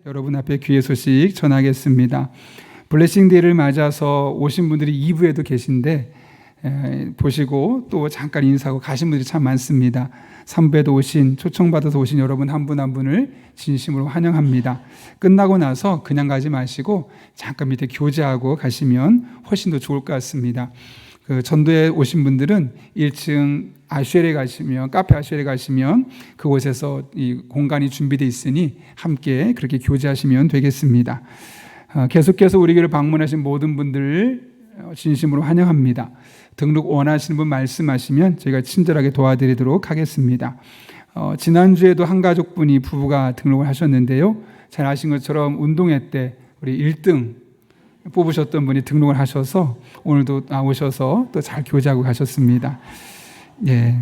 여러분 앞에 귀의 소식 전하겠습니다. 블레싱데이를 맞아서 오신 분들이 2부에도 계신데 보시고 또 잠깐 인사하고 가신 분들이 참 많습니다. 3부에도 오신, 초청받아서 오신 여러분 한 분 한 분을 진심으로 환영합니다. 끝나고 나서 그냥 가지 마시고 잠깐 밑에 교제하고 가시면 훨씬 더 좋을 것 같습니다. 그 전도에 오신 분들은 1층 아쉐레 가시면, 카페 아쉐레 가시면 그곳에서 이 공간이 준비되어 있으니 함께 그렇게 교제하시면 되겠습니다. 계속해서 우리 교회를 방문하신 모든 분들 진심으로 환영합니다. 등록 원하시는 분 말씀하시면 저희가 친절하게 도와드리도록 하겠습니다. 지난주에도 한 가족분이 부부가 등록을 하셨는데요. 잘 아신 것처럼 운동회 때 우리 1등 뽑으셨던 분이 등록을 하셔서 오늘도 나오셔서 또 잘 교제하고 가셨습니다. 예.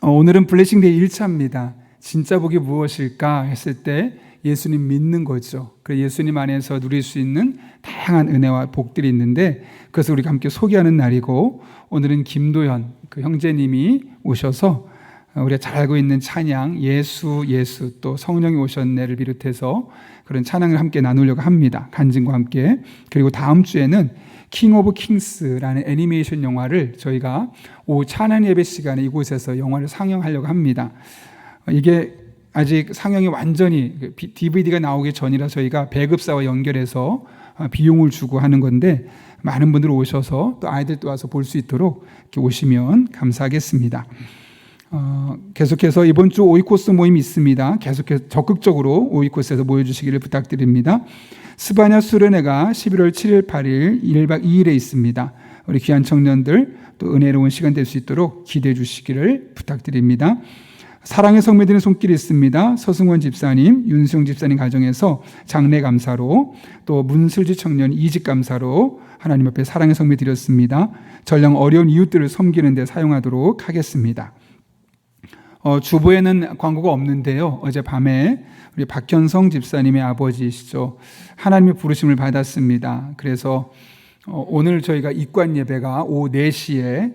오늘은 블레싱데이 1차입니다. 진짜 복이 무엇일까 했을 때 예수님 믿는 거죠. 그래서 예수님 안에서 누릴 수 있는 다양한 은혜와 복들이 있는데 그래서 우리가 함께 소개하는 날이고, 오늘은 김도현 그 형제님이 오셔서 우리가 잘 알고 있는 찬양 예수 예수 또 성령이 오셨네를 비롯해서 그런 찬양을 함께 나누려고 합니다. 간증과 함께. 그리고 다음 주에는 킹 오브 킹스라는 애니메이션 영화를 저희가 오후 찬양 예배 시간에 이곳에서 영화를 상영하려고 합니다. 이게 아직 상영이 완전히 DVD가 나오기 전이라 저희가 배급사와 연결해서 비용을 주고 하는 건데 많은 분들 오셔서 또 아이들도 와서 볼 수 있도록 이렇게 오시면 감사하겠습니다. 계속해서 이번 주 오이코스 모임이 있습니다. 계속해서 적극적으로 오이코스에서 모여주시기를 부탁드립니다. 스바냐 수련회가 11월 7일, 8일 1박 2일에 있습니다. 우리 귀한 청년들 또 은혜로운 시간 될 수 있도록 기대해 주시기를 부탁드립니다. 사랑의 성매드는 손길이 있습니다. 서승원 집사님, 윤수영 집사님 가정에서 장례 감사로 또 문슬지 청년 이직 감사로 하나님 앞에 사랑의 성매 드렸습니다. 전량 어려운 이웃들을 섬기는 데 사용하도록 하겠습니다. 주보에는 광고가 없는데요. 어젯밤에 우리 박현성 집사님의 아버지시죠. 하나님의 부르심을 받았습니다. 그래서 오늘 저희가 입관 예배가 오후 4시에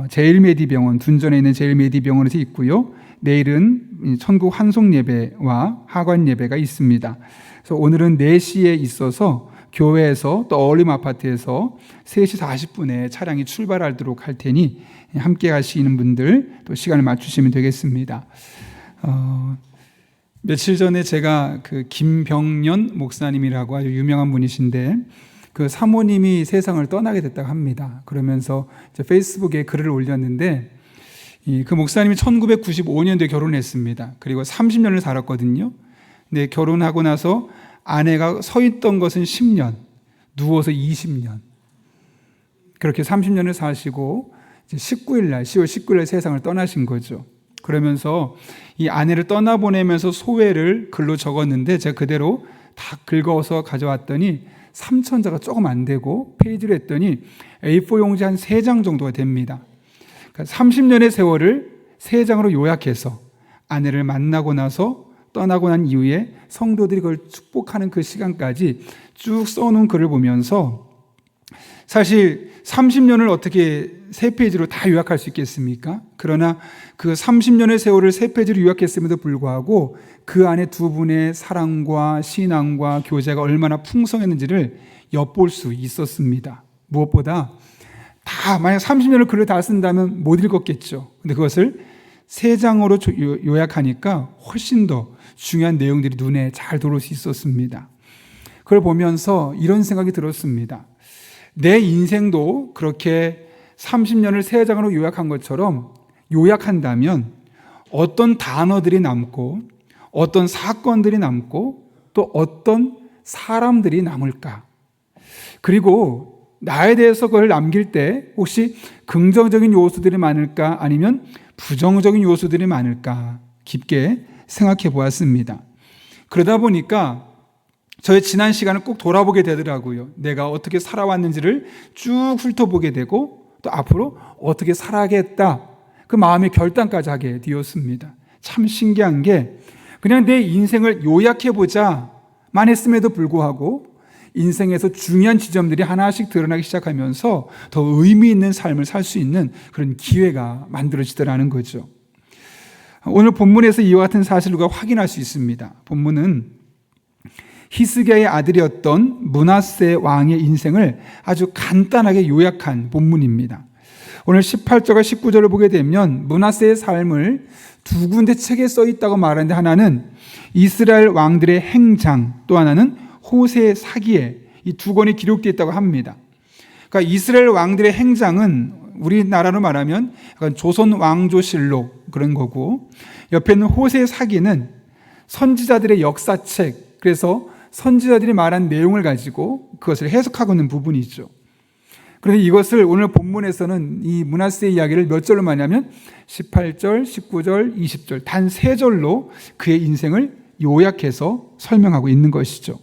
제일메디병원, 둔전에 있는 제일메디병원에서 있고요. 내일은 천국 환송 예배와 하관 예배가 있습니다. 그래서 오늘은 4시에 있어서 교회에서 또 어울림 아파트에서 3시 40분에 차량이 출발하도록 할 테니 함께 가시는 분들 또 시간을 맞추시면 되겠습니다. 며칠 전에 제가 그 김병년 목사님이라고 아주 유명한 분이신데 그 사모님이 세상을 떠나게 됐다고 합니다. 그러면서 페이스북에 글을 올렸는데 그 목사님이 1995년도에 결혼했습니다. 그리고 30년을 살았거든요. 근데 결혼하고 나서 아내가 서 있던 것은 10년, 누워서 20년. 그렇게 30년을 사시고 10월 19일 세상을 떠나신 거죠. 그러면서 이 아내를 떠나보내면서 소회를 글로 적었는데 제가 그대로 다 긁어서 가져왔더니 3,000자가 조금 안 되고 페이지를 했더니 A4 용지 한 3장 정도가 됩니다. 그러니까 30년의 세월을 3장으로 요약해서 아내를 만나고 나서 떠나고 난 이후에 성도들이 그걸 축복하는 그 시간까지 쭉 써놓은 글을 보면서 사실 30년을 어떻게 3페이지로 다 요약할 수 있겠습니까? 그러나 그 30년의 세월을 3페이지로 요약했음에도 불구하고 그 안에 두 분의 사랑과 신앙과 교제가 얼마나 풍성했는지를 엿볼 수 있었습니다. 무엇보다 다 만약 30년을 글을 다 쓴다면 못 읽었겠죠. 근데 그것을 3장으로 요약하니까 훨씬 더 중요한 내용들이 눈에 잘 들어올 수 있었습니다. 그걸 보면서 이런 생각이 들었습니다. 내 인생도 그렇게 30년을 3장으로 요약한 것처럼 요약한다면 어떤 단어들이 남고 어떤 사건들이 남고 또 어떤 사람들이 남을까? 그리고 나에 대해서 그걸 남길 때 혹시 긍정적인 요소들이 많을까 아니면 부정적인 요소들이 많을까 깊게 생각해 보았습니다. 그러다 보니까 저의 지난 시간을 꼭 돌아보게 되더라고요. 내가 어떻게 살아왔는지를 쭉 훑어보게 되고 또 앞으로 어떻게 살아야겠다 그 마음의 결단까지 하게 되었습니다. 참 신기한 게 그냥 내 인생을 요약해보자만 했음에도 불구하고 인생에서 중요한 지점들이 하나씩 드러나기 시작하면서 더 의미 있는 삶을 살 수 있는 그런 기회가 만들어지더라는 거죠. 오늘 본문에서 이와 같은 사실을 우리가 확인할 수 있습니다. 본문은 히스기야의 아들이었던 므낫세 왕의 인생을 아주 간단하게 요약한 본문입니다. 오늘 18절과 19절을 보게 되면 므낫세의 삶을 두 군데 책에 써 있다고 말하는데, 하나는 이스라엘 왕들의 행장, 또 하나는 호세의 사기에, 이 두 권이 기록되어 있다고 합니다. 그러니까 이스라엘 왕들의 행장은 우리나라로 말하면 약간 조선 왕조실록 그런 거고, 옆에 있는 호세의 사기는 선지자들의 역사책, 그래서 선지자들이 말한 내용을 가지고 그것을 해석하고 있는 부분이죠. 그런데 이것을 오늘 본문에서는 이 므낫세의 이야기를 몇 절로 말하냐면 18절, 19절, 20절 단 3절로 그의 인생을 요약해서 설명하고 있는 것이죠.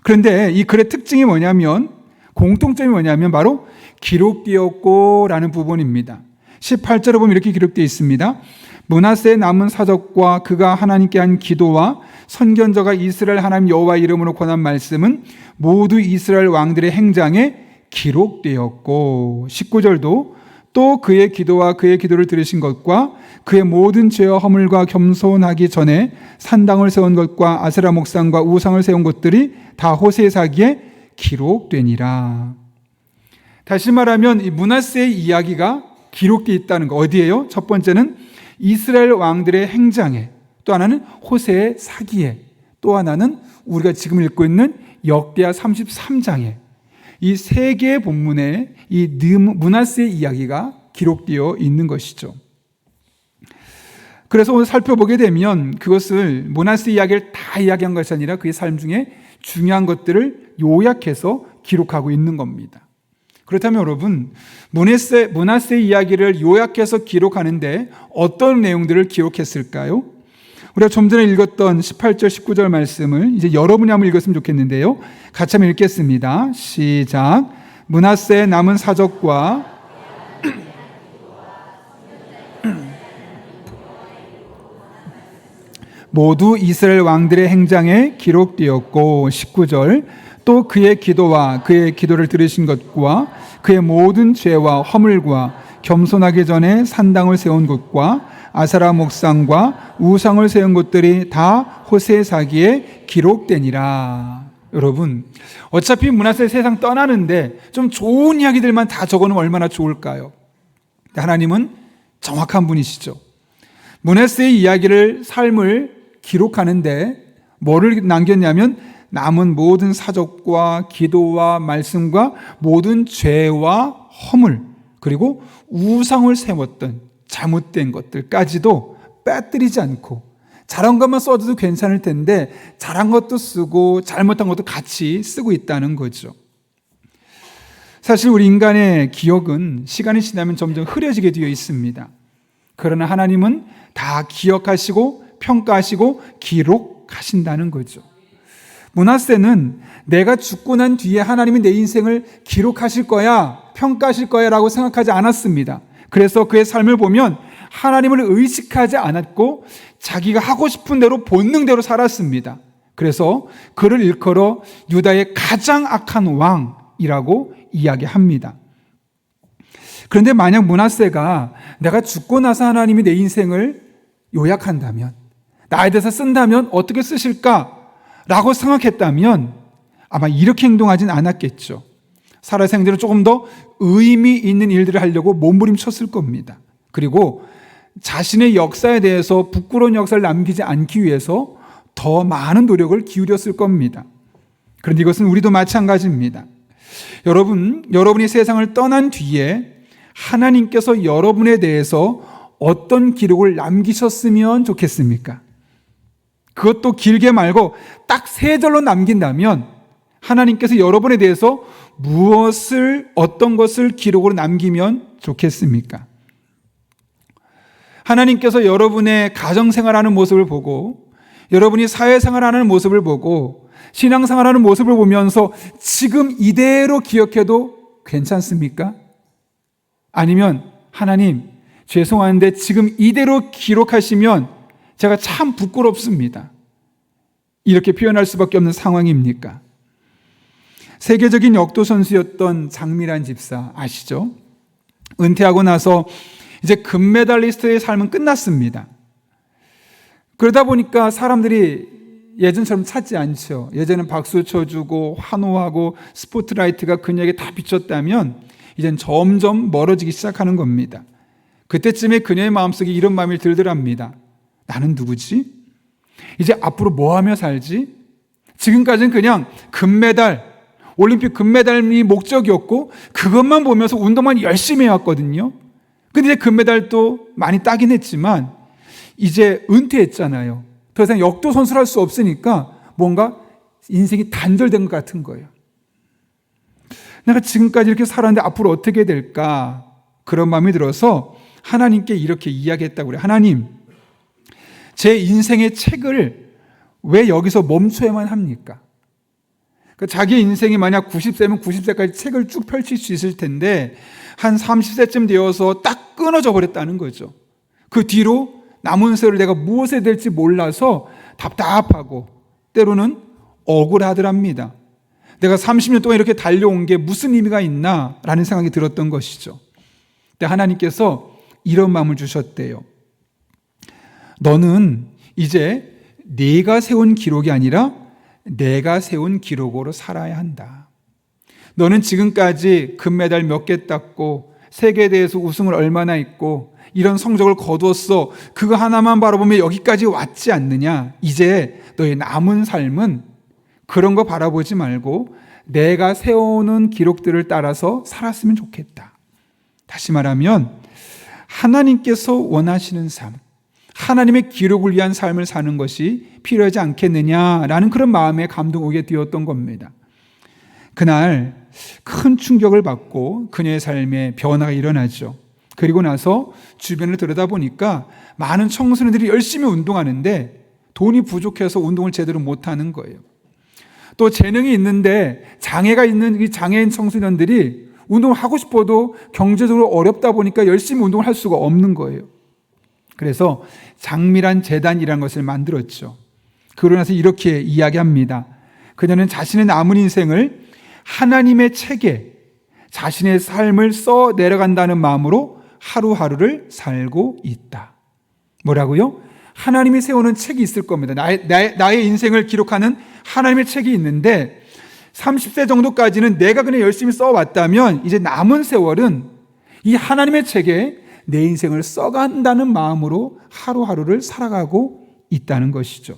그런데 이 글의 특징이 뭐냐면, 공통점이 뭐냐면 바로 기록되었고 라는 부분입니다. 18절에 보면 이렇게 기록되어 있습니다. 므낫세의 남은 사적과 그가 하나님께 한 기도와 선견자가 이스라엘 하나님 여호와 이름으로 권한 말씀은 모두 이스라엘 왕들의 행장에 기록되었고, 19절도 또 그의 기도와 그의 기도를 들으신 것과 그의 모든 죄와 허물과 겸손하기 전에 산당을 세운 것과 아세라 목상과 우상을 세운 것들이 다 호세의 사기에 기록되니라. 다시 말하면 이 므낫세의 이야기가 기록되어 있다는 거, 어디에요? 첫 번째는 이스라엘 왕들의 행장에, 또 하나는 호세의 사기에, 또 하나는 우리가 지금 읽고 있는 역대하 33장에, 이 세 개의 본문에 이 므낫세의 이야기가 기록되어 있는 것이죠. 그래서 오늘 살펴보게 되면 그것을 므낫세 이야기를 다 이야기한 것이 아니라 그의 삶 중에 중요한 것들을 요약해서 기록하고 있는 겁니다. 그렇다면 여러분, 므낫세 이야기를 요약해서 기록하는데 어떤 내용들을 기록했을까요? 우리가 좀 전에 읽었던 18절, 19절 말씀을 이제 여러분이 한번 읽었으면 좋겠는데요. 같이 한번 읽겠습니다. 시작. 므낫세의 남은 사적과 모두 이스라엘 왕들의 행장에 기록되었고, 19절 또 그의 기도와 그의 기도를 들으신 것과 그의 모든 죄와 허물과 겸손하기 전에 산당을 세운 것과 아세라 목상과 우상을 세운 것들이 다 호세의 사기에 기록되니라. 여러분, 어차피 므낫세 세상 떠나는데 좀 좋은 이야기들만 다 적어놓으면 얼마나 좋을까요? 하나님은 정확한 분이시죠. 므낫세의 이야기를, 삶을 기록하는데 뭐를 남겼냐면 남은 모든 사적과 기도와 말씀과 모든 죄와 허물, 그리고 우상을 세웠던 잘못된 것들까지도 빼뜨리지 않고, 잘한 것만 써도 괜찮을 텐데 잘한 것도 쓰고 잘못한 것도 같이 쓰고 있다는 거죠. 사실 우리 인간의 기억은 시간이 지나면 점점 흐려지게 되어 있습니다. 그러나 하나님은 다 기억하시고 평가하시고 기록하신다는 거죠. 므낫세는 내가 죽고 난 뒤에 하나님이 내 인생을 기록하실 거야, 평가하실 거야 라고 생각하지 않았습니다. 그래서 그의 삶을 보면 하나님을 의식하지 않았고 자기가 하고 싶은 대로 본능대로 살았습니다. 그래서 그를 일컬어 유다의 가장 악한 왕이라고 이야기합니다. 그런데 만약 므낫세가 내가 죽고 나서 하나님이 내 인생을 요약한다면, 나에 대해서 쓴다면 어떻게 쓰실까? 라고 생각했다면 아마 이렇게 행동하진 않았겠죠. 살아생전에 조금 더 의미 있는 일들을 하려고 몸부림쳤을 겁니다. 그리고 자신의 역사에 대해서 부끄러운 역사를 남기지 않기 위해서 더 많은 노력을 기울였을 겁니다. 그런데 이것은 우리도 마찬가지입니다. 여러분이 세상을 떠난 뒤에 하나님께서 여러분에 대해서 어떤 기록을 남기셨으면 좋겠습니까? 그것도 길게 말고 딱 3절로 남긴다면 하나님께서 여러분에 대해서 어떤 것을 기록으로 남기면 좋겠습니까? 하나님께서 여러분의 가정생활하는 모습을 보고, 여러분이 사회생활하는 모습을 보고, 신앙생활하는 모습을 보면서 지금 이대로 기억해도 괜찮습니까? 아니면 하나님, 죄송한데 지금 이대로 기록하시면 제가 참 부끄럽습니다, 이렇게 표현할 수밖에 없는 상황입니까? 세계적인 역도 선수였던 장미란 집사 아시죠? 은퇴하고 나서 이제 금메달리스트의 삶은 끝났습니다. 그러다 보니까 사람들이 예전처럼 찾지 않죠. 예전엔 박수 쳐주고 환호하고 스포트라이트가 그녀에게 다 비쳤다면 이젠 점점 멀어지기 시작하는 겁니다. 그때쯤에 그녀의 마음속에 이런 마음이 들더랍니다. 나는 누구지? 이제 앞으로 뭐 하며 살지? 지금까지는 그냥 금메달, 올림픽 금메달이 목적이었고 그것만 보면서 운동만 열심히 해왔거든요. 근데 이제 금메달도 많이 따긴 했지만 이제 은퇴했잖아요. 더 이상 역도 선수를 할 수 없으니까 뭔가 인생이 단절된 것 같은 거예요. 내가 지금까지 이렇게 살았는데 앞으로 어떻게 될까? 그런 마음이 들어서 하나님께 이렇게 이야기했다고 그래요. 하나님, 제 인생의 책을 왜 여기서 멈춰야만 합니까? 그러니까 자기 인생이 만약 90세면 90세까지 책을 쭉 펼칠 수 있을 텐데 한 30세쯤 되어서 딱 끊어져 버렸다는 거죠. 그 뒤로 남은 세월을 내가 무엇에 될지 몰라서 답답하고 때로는 억울하더랍니다. 내가 30년 동안 이렇게 달려온 게 무슨 의미가 있나 라는 생각이 들었던 것이죠. 근데 하나님께서 이런 마음을 주셨대요. 너는 이제 네가 세운 기록이 아니라 내가 세운 기록으로 살아야 한다. 너는 지금까지 금메달 몇 개 땄고 세계에 대해서 우승을 얼마나 했고 이런 성적을 거두었어. 그거 하나만 바라보면 여기까지 왔지 않느냐. 이제 너의 남은 삶은 그런 거 바라보지 말고 내가 세워놓은 기록들을 따라서 살았으면 좋겠다. 다시 말하면 하나님께서 원하시는 삶, 하나님의 기록을 위한 삶을 사는 것이 필요하지 않겠느냐라는 그런 마음에 감동 오게 되었던 겁니다. 그날 큰 충격을 받고 그녀의 삶에 변화가 일어나죠. 그리고 나서 주변을 들여다보니까 많은 청소년들이 열심히 운동하는데 돈이 부족해서 운동을 제대로 못하는 거예요. 또 재능이 있는데 장애가 있는 이 장애인 청소년들이 운동을 하고 싶어도 경제적으로 어렵다 보니까 열심히 운동을 할 수가 없는 거예요. 그래서 장미란 재단이라는 것을 만들었죠. 그러고 나서 이렇게 이야기합니다. 그녀는 자신의 남은 인생을 하나님의 책에 자신의 삶을 써 내려간다는 마음으로 하루하루를 살고 있다. 뭐라고요? 하나님이 세우는 책이 있을 겁니다. 나의 인생을 기록하는 하나님의 책이 있는데 30세 정도까지는 내가 그냥 열심히 써왔다면 이제 남은 세월은 이 하나님의 책에 내 인생을 써간다는 마음으로 하루하루를 살아가고 있다는 것이죠.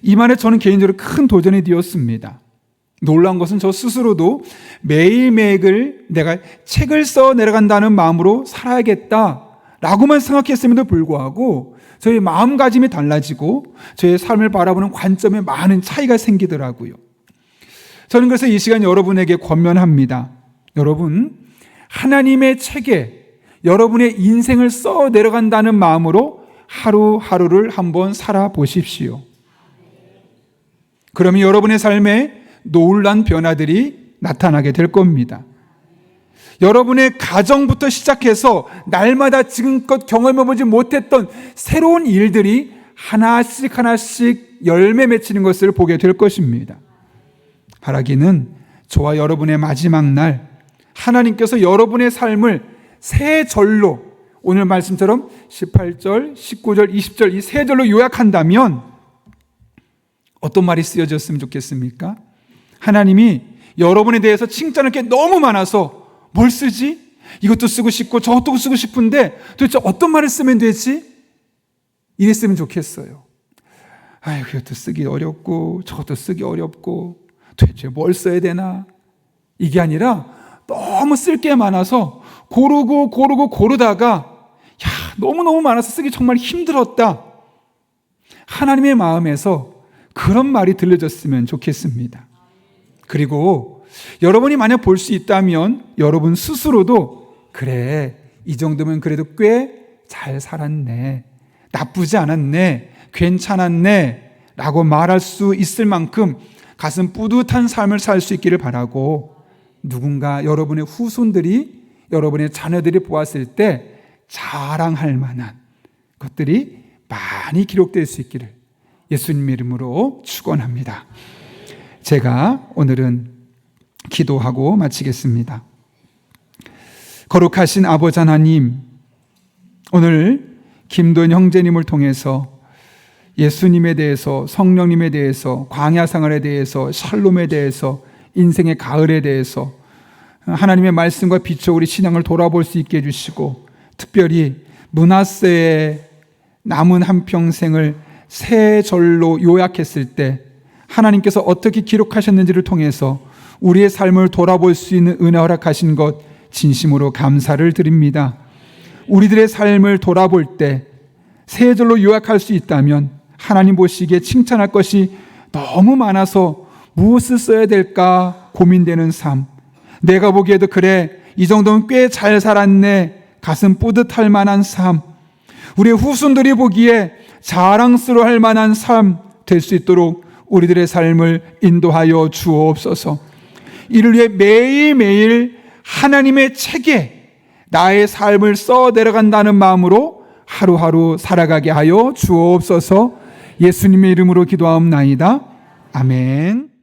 이 말에 저는 개인적으로 큰 도전이 되었습니다. 놀라운 것은 저 스스로도 매일매일 내가 책을 써 내려간다는 마음으로 살아야겠다라고만 생각했음에도 불구하고 저의 마음가짐이 달라지고 저의 삶을 바라보는 관점에 많은 차이가 생기더라고요. 저는 그래서 이 시간 여러분에게 권면합니다. 여러분, 하나님의 책에 여러분의 인생을 써 내려간다는 마음으로 하루하루를 한번 살아보십시오. 그러면 여러분의 삶에 놀란 변화들이 나타나게 될 겁니다. 여러분의 가정부터 시작해서 날마다 지금껏 경험해보지 못했던 새로운 일들이 하나씩 하나씩 열매 맺히는 것을 보게 될 것입니다. 바라기는 저와 여러분의 마지막 날 하나님께서 여러분의 삶을 세 절로, 오늘 말씀처럼 18절, 19절, 20절 이 세 절로 요약한다면 어떤 말이 쓰여졌으면 좋겠습니까? 하나님이 여러분에 대해서 칭찬할 게 너무 많아서 뭘 쓰지? 이것도 쓰고 싶고 저것도 쓰고 싶은데 도대체 어떤 말을 쓰면 되지? 이랬으면 좋겠어요. 아유, 이것도 쓰기 어렵고 저것도 쓰기 어렵고 도대체 뭘 써야 되나? 이게 아니라 너무 쓸 게 많아서 고르다가 너무너무 많아서 쓰기 정말 힘들었다. 하나님의 마음에서 그런 말이 들려졌으면 좋겠습니다. 그리고 여러분이 만약 볼 수 있다면 여러분 스스로도 그래, 이 정도면 그래도 꽤 잘 살았네, 나쁘지 않았네, 괜찮았네 라고 말할 수 있을 만큼 가슴 뿌듯한 삶을 살 수 있기를 바라고, 누군가 여러분의 후손들이, 여러분의 자녀들이 보았을 때 자랑할 만한 것들이 많이 기록될 수 있기를 예수님 이름으로 축원합니다. 제가 오늘은 기도하고 마치겠습니다. 거룩하신 아버지 하나님, 오늘 김도현 형제님을 통해서 예수님에 대해서, 성령님에 대해서, 광야 생활에 대해서, 샬롬에 대해서, 인생의 가을에 대해서 하나님의 말씀과 빛으로 우리 신앙을 돌아볼 수 있게 해주시고, 특별히 므낫세의 남은 한평생을 세 절로 요약했을 때 하나님께서 어떻게 기록하셨는지를 통해서 우리의 삶을 돌아볼 수 있는 은혜 허락하신 것 진심으로 감사를 드립니다. 우리들의 삶을 돌아볼 때 세 절로 요약할 수 있다면 하나님 보시기에 칭찬할 것이 너무 많아서 무엇을 써야 될까 고민되는 삶, 내가 보기에도 그래 이 정도면 꽤 잘 살았네 가슴 뿌듯할 만한 삶, 우리의 후손들이 보기에 자랑스러워할 만한 삶 될 수 있도록 우리들의 삶을 인도하여 주옵소서. 이를 위해 매일매일 하나님의 책에 나의 삶을 써 내려간다는 마음으로 하루하루 살아가게 하여 주옵소서. 예수님의 이름으로 기도하옵나이다. 아멘.